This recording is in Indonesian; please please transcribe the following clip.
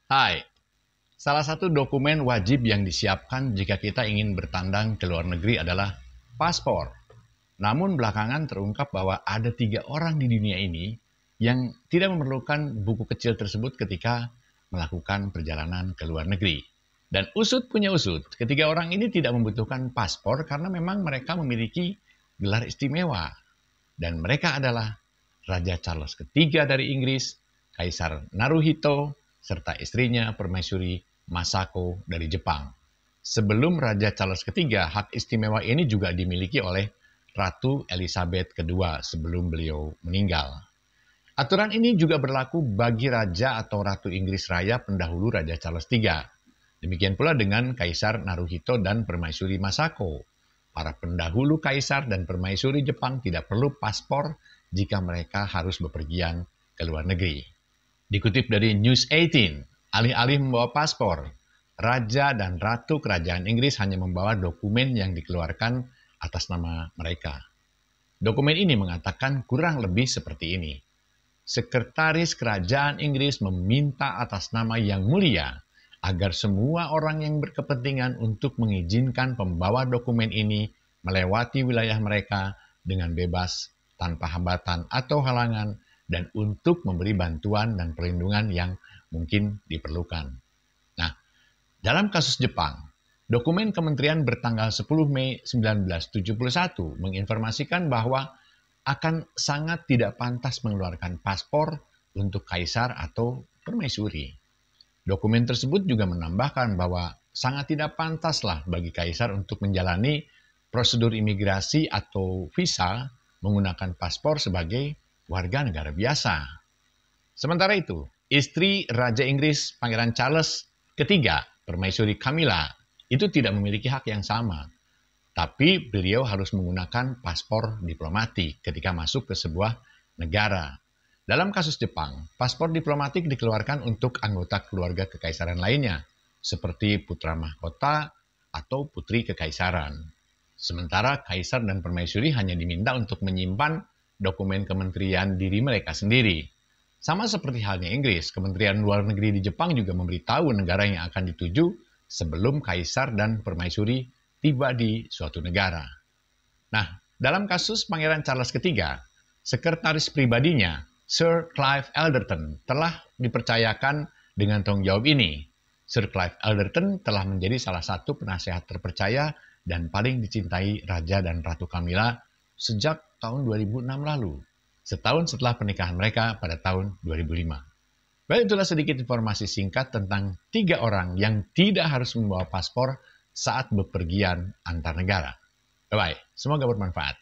Hai, salah satu dokumen wajib yang disiapkan jika kita ingin bertandang ke luar negeri adalah paspor. Namun belakangan terungkap bahwa ada 3 orang di dunia ini yang tidak memerlukan buku kecil tersebut ketika melakukan perjalanan ke luar negeri. Dan usut punya usut, ketiga orang ini tidak membutuhkan paspor karena memang mereka memiliki gelar istimewa. Dan mereka adalah Raja Charles III dari Inggris, Kaisar Naruhito, serta istrinya Permaisuri Masako dari Jepang. Sebelum Raja Charles III, hak istimewa ini juga dimiliki oleh Ratu Elizabeth II sebelum beliau meninggal. Aturan ini juga berlaku bagi Raja atau Ratu Inggris Raya pendahulu Raja Charles III. Demikian pula dengan Kaisar Naruhito dan Permaisuri Masako. Para pendahulu Kaisar dan Permaisuri Jepang tidak perlu paspor jika mereka harus bepergian ke luar negeri. Dikutip dari News 18, alih-alih membawa paspor, Raja dan Ratu Kerajaan Inggris hanya membawa dokumen yang dikeluarkan atas nama mereka. Dokumen ini mengatakan kurang lebih seperti ini. Sekretaris Kerajaan Inggris meminta atas nama Yang Mulia agar semua orang yang berkepentingan untuk mengizinkan pembawa dokumen ini melewati wilayah mereka dengan bebas, tanpa hambatan atau halangan, dan untuk memberi bantuan dan perlindungan yang mungkin diperlukan. Nah, dalam kasus Jepang, dokumen kementerian bertanggal 10 Mei 1971 menginformasikan bahwa akan sangat tidak pantas mengeluarkan paspor untuk kaisar atau permaisuri. Dokumen tersebut juga menambahkan bahwa sangat tidak pantaslah bagi kaisar untuk menjalani prosedur imigrasi atau visa menggunakan paspor sebagai warga negara biasa. Sementara itu, istri Raja Inggris Pangeran Charles III, Permaisuri Camilla, itu tidak memiliki hak yang sama. Tapi beliau harus menggunakan paspor diplomatik ketika masuk ke sebuah negara. Dalam kasus Jepang, paspor diplomatik dikeluarkan untuk anggota keluarga kekaisaran lainnya, seperti putra mahkota atau putri kekaisaran. Sementara kaisar dan permaisuri hanya diminta untuk menyimpan dokumen kementerian diri mereka sendiri. Sama seperti halnya Inggris, Kementerian Luar Negeri di Jepang juga memberitahu negara yang akan dituju sebelum kaisar dan permaisuri tiba di suatu negara. Nah, dalam kasus Pangeran Charles III, sekretaris pribadinya, Sir Clive Alderton, telah dipercayakan dengan tanggung jawab ini. Sir Clive Alderton telah menjadi salah satu penasehat terpercaya dan paling dicintai Raja dan Ratu Camilla sejak tahun 2006 lalu, setahun setelah pernikahan mereka pada tahun 2005. Baik, itulah sedikit informasi singkat tentang 3 orang yang tidak harus membawa paspor saat bepergian antar negara. Bye-bye, semoga bermanfaat.